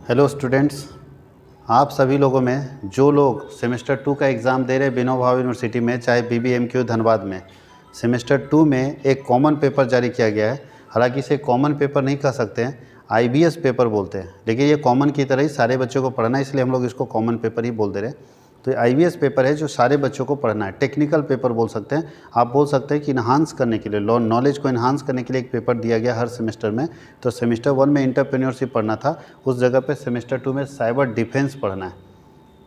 Hello students, आप सभी लोगों में जो लोग सेमेस्टर 2 का एग्ज़ाम दे रहे हैं विनोबा भावे यूनिवर्सिटी में, चाहे BBMQ धनबाद में, सेमेस्टर 2 में एक कॉमन पेपर जारी किया गया है। हालांकि इसे कॉमन पेपर नहीं कह सकते हैं, IBS पेपर बोलते हैं, लेकिन ये कॉमन की तरह ही सारे बच्चों को पढ़ना है, इसलिए हम लोग इसको कॉमन पेपर ही बोल दे रहे हैं। तो IBS पेपर है जो सारे बच्चों को पढ़ना है, टेक्निकल पेपर बोल सकते हैं। आप बोल सकते हैं कि इन्हांस करने के लिए, नॉलेज को इन्हांस करने के लिए एक पेपर दिया गया हर सेमेस्टर में। तो सेमेस्टर 1 में एंटरप्रेन्योरशिप पढ़ना था, उस जगह पे सेमेस्टर 2 में साइबर डिफेंस पढ़ना है।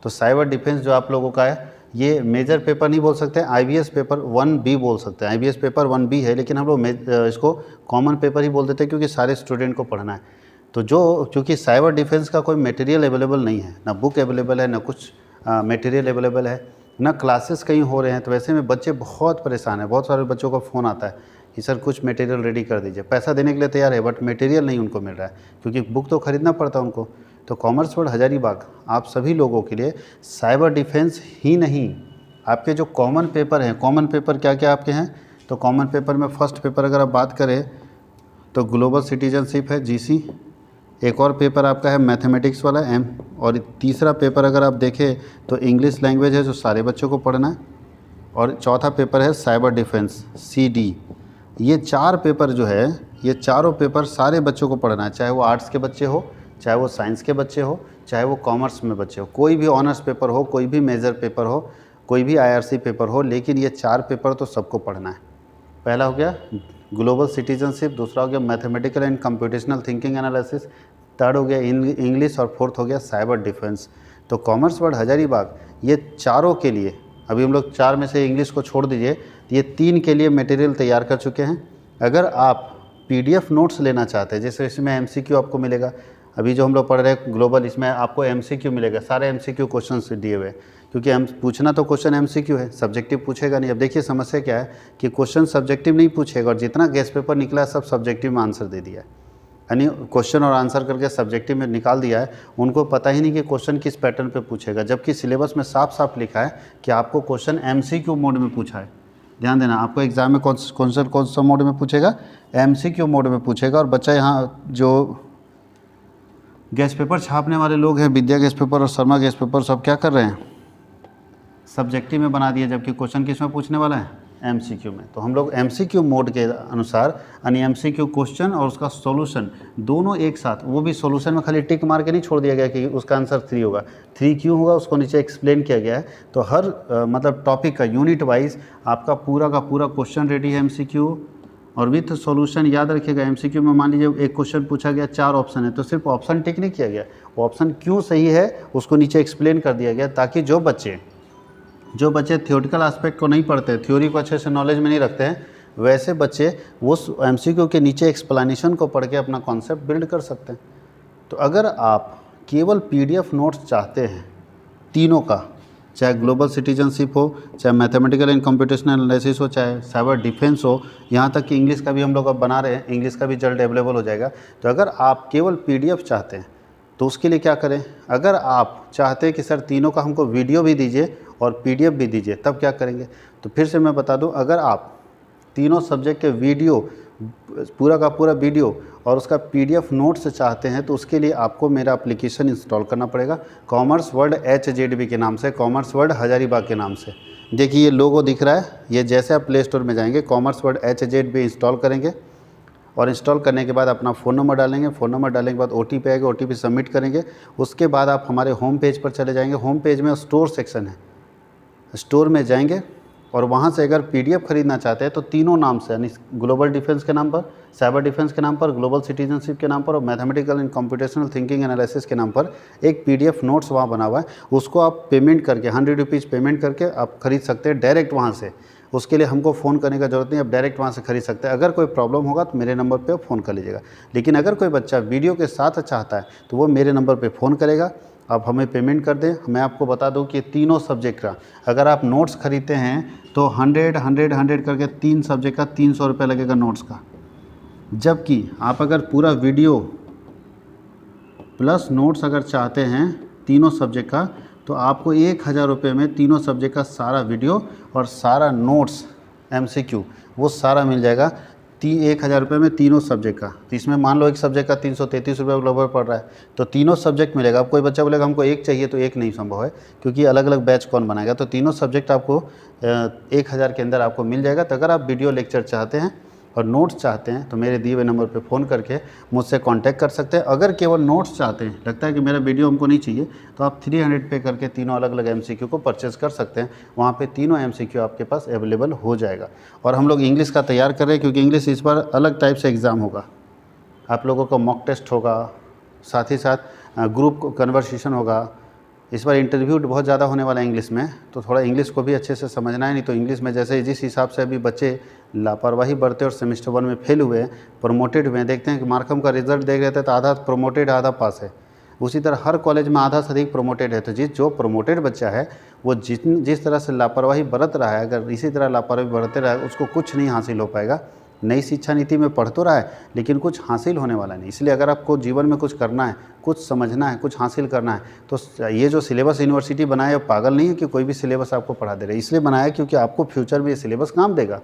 तो साइबर डिफेंस जो आप लोगों का है, ये मेजर पेपर नहीं बोल सकते, IBS पेपर 1B बोल सकते हैं। IBS पेपर 1B है, लेकिन हम लोग इसको कॉमन पेपर ही बोल देते हैं क्योंकि सारे स्टूडेंट को पढ़ना है। तो क्योंकि साइबर डिफेंस का कोई मटेरियल अवेलेबल नहीं है, ना बुक अवेलेबल है, ना कुछ मटेरियल अवेलेबल है, ना क्लासेस कहीं हो रहे हैं। तो वैसे में बच्चे बहुत परेशान हैं। बहुत सारे बच्चों का फ़ोन आता है कि सर कुछ मटेरियल रेडी कर दीजिए। पैसा देने के लिए तैयार है, बट मटेरियल नहीं उनको मिल रहा है, क्योंकि बुक तो ख़रीदना पड़ता है उनको। तो कॉमर्स वर्ल्ड हजारीबाग आप सभी लोगों के लिए साइबर डिफेंस ही नहीं, आपके जो कॉमन पेपर हैं, कॉमन पेपर क्या क्या आपके हैं, तो कॉमन पेपर में फर्स्ट पेपर अगर आप बात करें तो ग्लोबल सिटीजनशिप है, GC। एक और पेपर आपका है मैथमेटिक्स वाला, M। और तीसरा पेपर अगर आप देखें तो इंग्लिश लैंग्वेज है, जो सारे बच्चों को पढ़ना है। और चौथा पेपर है साइबर डिफेंस, CD। ये 4 पेपर जो है, ये चारों पेपर सारे बच्चों को पढ़ना है, चाहे वो आर्ट्स के बच्चे हो, चाहे वो साइंस के बच्चे हो, चाहे वो कॉमर्स में बच्चे हो, कोई भी ऑनर्स पेपर हो, कोई भी मेजर पेपर हो, कोई भी IRC पेपर हो, लेकिन ये 4 पेपर तो सबको पढ़ना है। पहला हो गया ग्लोबल सिटीजनशिप, दूसरा हो गया mathematical and computational thinking analysis, third हो गया इंग्लिश, और फोर्थ हो गया साइबर डिफेंस। तो कॉमर्स वर्ल्ड हजारीबाग ये चारों के लिए, अभी हम लोग 4 में से इंग्लिश को छोड़ दीजिए, तो ये 3 के लिए मटेरियल तैयार कर चुके हैं। अगर आप PDF नोट्स लेना चाहते हैं, जैसे इसमें MCQ आपको मिलेगा, अभी जो हम लोग पढ़ रहे हैं ग्लोबल, इसमें आपको MCQ मिलेगा, सारे MCQ क्वेश्चन से दिए हुए, क्योंकि हम पूछना तो क्वेश्चन MCQ है, सब्जेक्टिव पूछेगा नहीं। अब देखिए समस्या क्या है कि क्वेश्चन सब्जेक्टिव नहीं पूछेगा, और जितना गेस्ट पेपर निकला है सब सब्जेक्टिव में आंसर दे दिया है, यानी क्वेश्चन और आंसर करके सब्जेक्टिव में निकाल दिया है। उनको पता ही नहीं कि क्वेश्चन किस पैटर्न पे पूछेगा, जबकि सिलेबस में साफ साफ लिखा है कि आपको क्वेश्चन MCQ मोड में पूछा है। ध्यान देना, आपको एग्जाम में कौन सा मोड में पूछेगा, MCQ मोड में पूछेगा। और बच्चा यहाँ जो गेस्ट पेपर छापने वाले लोग हैं, विद्या गेस्ट पेपर और शर्मा गेस्ट पेपर, सब क्या कर रहे हैं, सब्जेक्टिव में बना दिया, जबकि क्वेश्चन किस में पूछने वाला है, MCQ में। तो हम लोग MCQ मोड के अनुसार, यानी MCQ क्वेश्चन और उसका सॉल्यूशन दोनों एक साथ, वो भी सॉल्यूशन में खाली टिक मार के नहीं छोड़ दिया गया कि उसका आंसर 3 होगा, 3 क्यों होगा उसको नीचे एक्सप्लेन किया गया है। तो हर मतलब टॉपिक का यूनिट वाइज आपका पूरा का पूरा क्वेश्चन रेडी है MCQ और विथ सॉल्यूशन। याद रखिएगा, MCQ में मान लीजिए एक क्वेश्चन पूछा गया, 4 ऑप्शन है, तो सिर्फ ऑप्शन टिक नहीं किया गया, वो ऑप्शन क्यों सही है उसको नीचे एक्सप्लेन कर दिया गया, ताकि जो बच्चे थियोरिटिकल एस्पेक्ट को नहीं पढ़ते, थ्योरी को अच्छे से नॉलेज में नहीं रखते हैं, वैसे बच्चे वो MCQ के नीचे एक्सप्लेनेशन को पढ़ के अपना कॉन्सेप्ट बिल्ड कर सकते हैं। तो अगर आप केवल PDF नोट्स चाहते हैं तीनों का, चाहे ग्लोबल सिटीजनशिप हो, चाहे मैथमेटिकल एंड कंप्यूटेशनल एनालिसिस हो, चाहे साइबर डिफेंस हो, यहाँ तक कि इंग्लिश का भी हम लोग अब बना रहे हैं, इंग्लिश का भी जल्द अवेलेबल हो जाएगा। तो अगर आप केवल PDF चाहते हैं तो उसके लिए क्या करें, अगर आप चाहते हैं कि सर तीनों का हमको वीडियो भी दीजिए और PDF भी दीजिए, तब क्या करेंगे, तो फिर से मैं बता दूं, अगर आप तीनों सब्जेक्ट के वीडियो, पूरा का पूरा वीडियो और उसका PDF नोट्स चाहते हैं, तो उसके लिए आपको मेरा एप्लीकेशन इंस्टॉल करना पड़ेगा, कॉमर्स वर्ल्ड HZB के नाम से, कॉमर्स वर्ल्ड हजारीबाग के नाम से। देखिए ये लोगो दिख रहा है, ये जैसे आप प्ले स्टोर में जाएंगे, कॉमर्स वर्ल्ड HZB इंस्टॉल करेंगे, और इंस्टॉल करने के बाद अपना फ़ोन नंबर डालेंगे, फ़ोन नंबर डालने के बाद OTP आएगा, OTP सबमिट करेंगे। उसके बाद आप हमारे होम पेज पर चले जाएंगे, होम पेज में स्टोर सेक्शन है, स्टोर में जाएंगे और वहाँ से अगर PDF खरीदना चाहते हैं तो तीनों नाम से, यानी ग्लोबल डिफेंस के नाम पर, साइबर डिफेंस के नाम पर, ग्लोबल सिटीजनशिप के नाम पर और mathematical and computational thinking analysis के नाम पर एक PDF नोट्स वहाँ बना हुआ है, उसको आप पेमेंट करके 100 रुपीज़ पेमेंट करके आप खरीद सकते हैं डायरेक्ट वहाँ से। उसके लिए हमको फ़ोन करने का ज़रूरत नहीं, आप डायरेक्ट वहाँ से खरीद सकते हैं। अगर कोई प्रॉब्लम होगा तो मेरे नंबर पे फ़ोन कर लीजिएगा, लेकिन अगर कोई बच्चा वीडियो के साथ चाहता है तो वो मेरे नंबर पे फ़ोन करेगा, आप हमें पेमेंट कर दें। मैं आपको बता दूं कि तीनों सब्जेक्ट का अगर आप नोट्स खरीदते हैं तो 100 करके 3 सब्जेक्ट का 300 रुपये लगेगा नोट्स का, जबकि आप अगर पूरा वीडियो प्लस नोट्स अगर चाहते हैं तीनों सब्जेक्ट का, तो आपको 1000 रुपये में तीनों सब्जेक्ट का सारा वीडियो और सारा नोट्स MCQ वो सारा मिल जाएगा 1000 रुपये में तीनों सब्जेक्ट का। तो इसमें मान लो एक सब्जेक्ट का 333 रुपये लगभग पड़ रहा है, तो तीनों सब्जेक्ट मिलेगा। अब कोई बच्चा बोलेगा हमको एक चाहिए, तो एक नहीं संभव है, क्योंकि अलग अलग बैच कौन बनाएगा। तो तीनों सब्जेक्ट आपको 1000 के अंदर आपको मिल जाएगा। तो अगर आप वीडियो लेक्चर चाहते हैं और नोट्स चाहते हैं तो मेरे दिए हुए नंबर पे फ़ोन करके मुझसे कांटेक्ट कर सकते हैं। अगर केवल नोट्स चाहते हैं, लगता है कि मेरा वीडियो हमको नहीं चाहिए, तो आप 300 पे करके तीनों अलग अलग MCQ को परचेज़ कर सकते हैं। वहाँ पे तीनों MCQ आपके पास अवेलेबल हो जाएगा। और हम लोग इंग्लिश का तैयार कर रहे हैं, क्योंकि इंग्लिश इस बार अलग टाइप से एग्ज़ाम होगा। आप लोगों को मॉक टेस्ट होगा, साथ ही साथ ग्रुप कन्वर्सेशन होगा। इस बार इंटरव्यू बहुत ज़्यादा होने वाला है इंग्लिश में, तो थोड़ा इंग्लिश को भी अच्छे से समझना है। नहीं तो इंग्लिश में जैसे जिस हिसाब से अभी बच्चे लापरवाही बरते और सेमेस्टर 1 में फेल हुए, प्रमोटेड हुए, देखते हैं कि मार्कम का रिजल्ट देख रहे थे तो आधा प्रमोटेड आधा पास है। उसी तरह हर कॉलेज में आधा से अधिक प्रमोटेड है। तो जो प्रमोटेड बच्चा है वो जिस तरह से लापरवाही बरत रहा है, अगर इसी तरह लापरवाही बरते रहा, उसको कुछ नहीं हासिल हो पाएगा। नई शिक्षा नीति में पढ़ तो रहा है, लेकिन कुछ हासिल होने वाला नहीं। इसलिए अगर आपको जीवन में कुछ करना है, कुछ समझना है, कुछ हासिल करना है, तो ये जो सिलेबस यूनिवर्सिटी बनाए, पागल नहीं है कि कोई भी सिलेबस आपको पढ़ा दे रहे। इसलिए बनाया क्योंकि आपको फ्यूचर में ये सिलेबस काम देगा।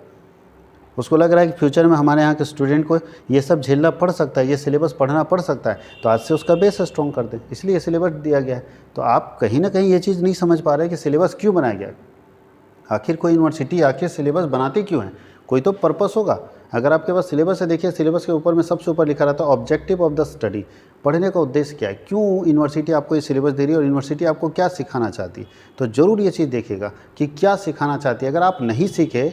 उसको लग रहा है कि फ्यूचर में हमारे यहाँ के स्टूडेंट को ये सब झेलना पड़ सकता है, ये सिलेबस पढ़ना पड़ सकता है, तो आज से उसका बेस स्ट्रॉन्ग कर दें, इसलिए ये सिलेबस दिया गया है। तो आप कहीं ना कहीं ये चीज़ नहीं समझ पा रहे कि सिलेबस क्यों बनाया गया। आखिर कोई यूनिवर्सिटी आखिर सिलेबस बनाती क्यों है, कोई तो पर्पस होगा। अगर आपके पास सिलेबस है, देखिए सिलेबस के ऊपर में सबसे ऊपर लिखा रहता है ऑब्जेक्टिव ऑफ द स्टडी, पढ़ने का उद्देश्य क्या है, क्यों यूनिवर्सिटी आपको ये सिलेबस दे रही है और यूनिवर्सिटी आपको क्या सिखाना चाहती है। तो ज़रूर ये चीज़ देखिएगा कि क्या सिखाना चाहती है। अगर आप नहीं सीखे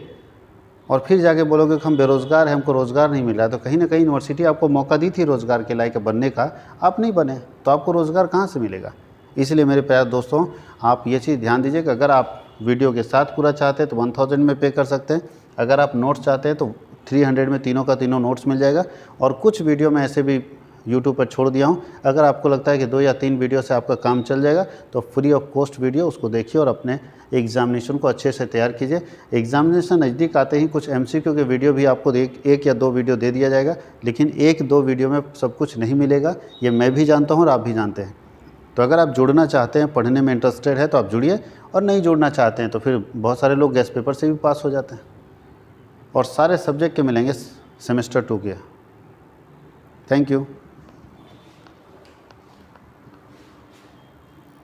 और फिर जाके बोलोगे कि हम बेरोज़गार हैं, हमको रोज़गार नहीं मिल रहा है, तो कहीं ना कहीं यूनिवर्सिटी आपको मौका दी थी रोज़गार के लायक बनने का, आप नहीं बने, तो आपको रोज़गार कहाँ से मिलेगा। इसलिए मेरे प्यारे दोस्तों, आप ये चीज़ ध्यान दीजिए कि अगर आप वीडियो के साथ पूरा चाहते हैं तो 1000 में पे कर सकते हैं। अगर आप नोट्स चाहते हैं तो 300 में तीनों का तीनों नोट्स मिल जाएगा। और कुछ वीडियो मैं ऐसे भी यूट्यूब पर छोड़ दिया हूँ, अगर आपको लगता है कि 2 या 3 वीडियो से आपका काम चल जाएगा तो फ्री ऑफ कॉस्ट वीडियो उसको देखिए और अपने एग्जामिनेशन को अच्छे से तैयार कीजिए। एग्जामिनेशन नज़दीक आते ही कुछ MCQ के वीडियो भी आपको एक या 2 वीडियो दे दिया जाएगा, लेकिन 1-2 वीडियो में सब कुछ नहीं मिलेगा, ये मैं भी जानता हूँ और आप भी जानते हैं। तो अगर आप जुड़ना चाहते हैं, पढ़ने में इंटरेस्टेड है तो आप जुड़िए, और नहीं जुड़ना चाहते हैं तो फिर बहुत सारे लोग गेस्ट पेपर से भी पास हो जाते हैं। और सारे सब्जेक्ट के मिलेंगे सेमेस्टर 2 के। Thank you.